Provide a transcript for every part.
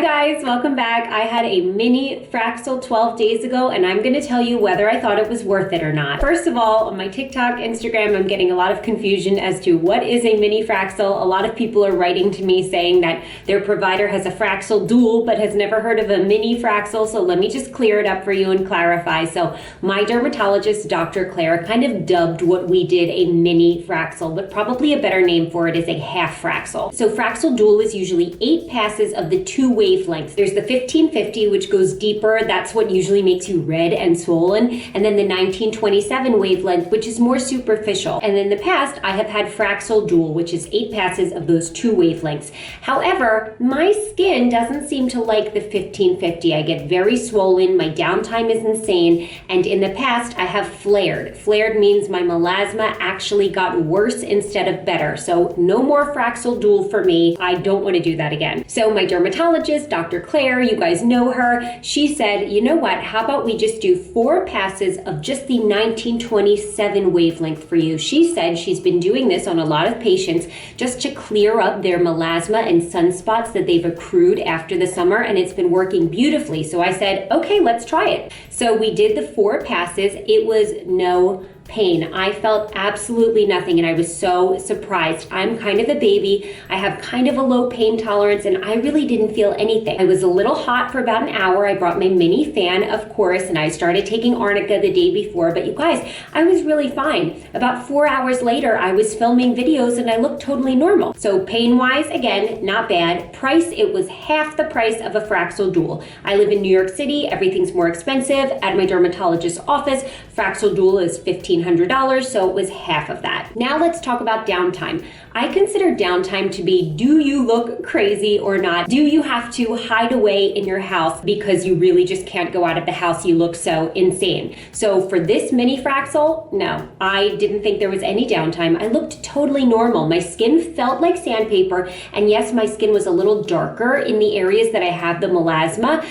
guys, welcome back. I had a mini Fraxel 12 days ago and I'm gonna tell you whether I thought it was worth it or not. First of all, on my TikTok, Instagram, I'm getting a lot of confusion as to what is a mini Fraxel. A lot of people are writing to me saying that their provider has a Fraxel dual but has never heard of a mini Fraxel, so let me just clear it up for you and clarify. So my dermatologist, Dr. Claire, kind of dubbed what we did a mini Fraxel, but probably a better name for it is a half Fraxel. So Fraxel dual is usually 8 passes of the 2 wavelengths. There's the 1550, which goes deeper. That's what usually makes you red and swollen. And then the 1927 wavelength, which is more superficial. And in the past, I have had Fraxel dual, which is 8 passes of those 2 wavelengths. However, my skin doesn't seem to like the 1550. I get very swollen. My downtime is insane. And in the past, I have flared. Flared means my melasma actually got worse instead of better. So no more Fraxel dual for me. I don't want to do that again. So my dermatologist, Dr. Claire, you guys know her, she said, you know what, how about we just do 4 passes of just the 1927 wavelength for you. She said she's been doing this on a lot of patients just to clear up their melasma and sunspots that they've accrued after the summer, and it's been working beautifully. So I said, okay, let's try it. So we did the 4 passes. It was no pain. I felt absolutely nothing and I was so surprised. I'm kind of a baby. I have kind of a low pain tolerance and I really didn't feel anything. I was a little hot for about an hour. I brought my mini fan, of course, and I started taking arnica the day before, but you guys, I was really fine. About 4 hours later, I was filming videos and I looked totally normal. So pain-wise, again, not bad. Price, it was half the price of a Fraxel dual. I live in New York City. Everything's more expensive. At my dermatologist's office, Fraxel dual is $1,500, so it was half of that. Now let's talk about downtime. I consider downtime to be, do you look crazy or not? Do you have to hide away in your house because you really just can't go out of the house? You look so insane. So for this mini Fraxel, no, I didn't think there was any downtime. I looked totally normal. My skin felt like sandpaper, and yes, my skin was a little darker in the areas that I have the melasma,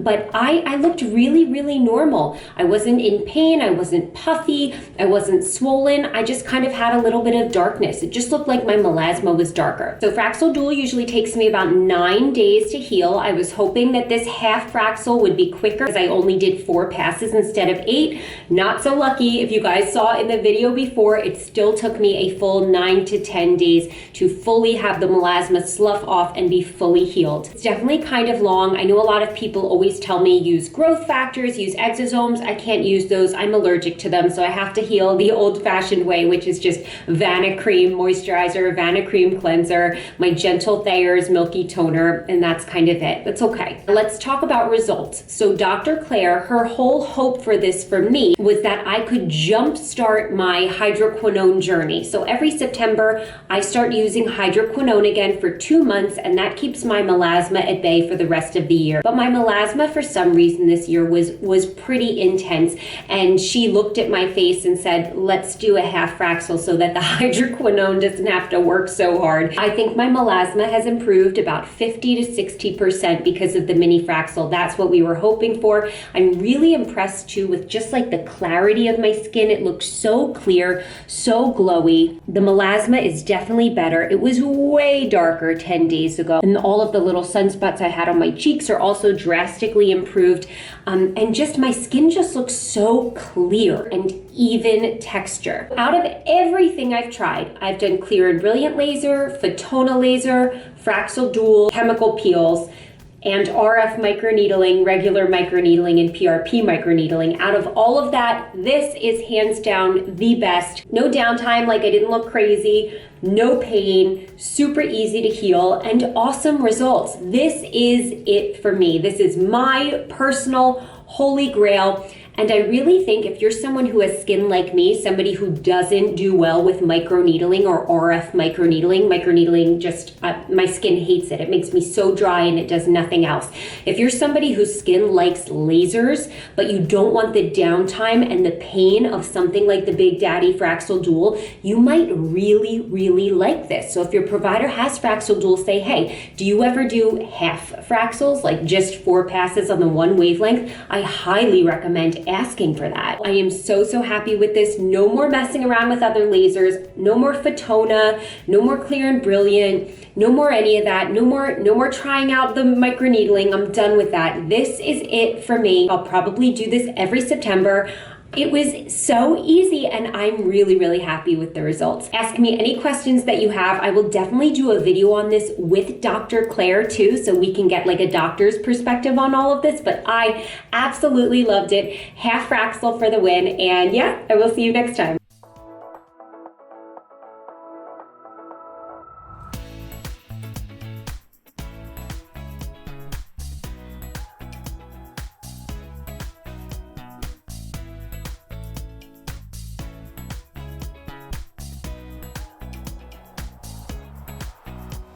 but I looked really, really normal. I wasn't in pain. I wasn't puffy. I wasn't swollen. I just kind of had a little bit of darkness. It just looked like my melasma was darker. So Fraxel dual usually takes me about 9 days to heal. I was hoping that this half Fraxel would be quicker because I only did 4 passes instead of 8. Not so lucky. If you guys saw in the video before, it still took me a full 9 to 10 days to fully have the melasma slough off and be fully healed. It's definitely kind of long. I know a lot of people always tell me use growth factors, use exosomes. I can't use those. I'm allergic to them, so I have to heal the old-fashioned way, which is just Vana Cream moisturizer, Vana Cream cleanser, my Gentle Thayer's milky toner, and that's kind of it. That's okay. Let's talk about results. So Dr. Claire, her whole hope for this for me was that I could jumpstart my hydroquinone journey. So every September, I start using hydroquinone again for 2 months, and that keeps my melasma at bay for the rest of the year. But my melasma, for some reason this year, was pretty intense, and she looked at my face and said, let's do a half Fraxel so that the hydroquinone doesn't have to work so hard. I think my melasma has improved about 50 to 60% because of the mini Fraxel. That's what we were hoping for. I'm really impressed too with just like the clarity of my skin. It looks so clear, so glowy. The melasma is definitely better. It was way darker 10 days ago. And all of the little sunspots I had on my cheeks are also drastically improved. And just my skin just looks so clear and even texture. Out of everything I've tried, I've done Clear and Brilliant laser, Photona laser, Fraxel dual, chemical peels, and RF microneedling, regular microneedling, and PRP microneedling. Out of all of that, this is hands down the best. No downtime, like I didn't look crazy, no pain, super easy to heal, and awesome results. This is it for me. This is my personal holy grail. And I really think if you're someone who has skin like me, somebody who doesn't do well with microneedling or RF microneedling just, my skin hates it. It makes me so dry and it does nothing else. If you're somebody whose skin likes lasers, but you don't want the downtime and the pain of something like the Big Daddy Fraxel dual, you might really, really like this. So if your provider has Fraxel dual, say, hey, do you ever do half Fraxels, like just 4 passes on the 1 wavelength? I highly recommend like asking for that. I am so happy with this. No more messing around with other lasers, no more Fotona, no more Clear and Brilliant, no more any of that, no more trying out the microneedling. I'm done with that. This is it for me. I'll probably do this every September. It was so easy and I'm really happy with the results. Ask me any questions that you have. I will definitely do a video on this with Dr. Claire too, so we can get like a doctor's perspective on all of this, but I absolutely loved it. Half Fraxel for the win, and yeah, I will see you next time.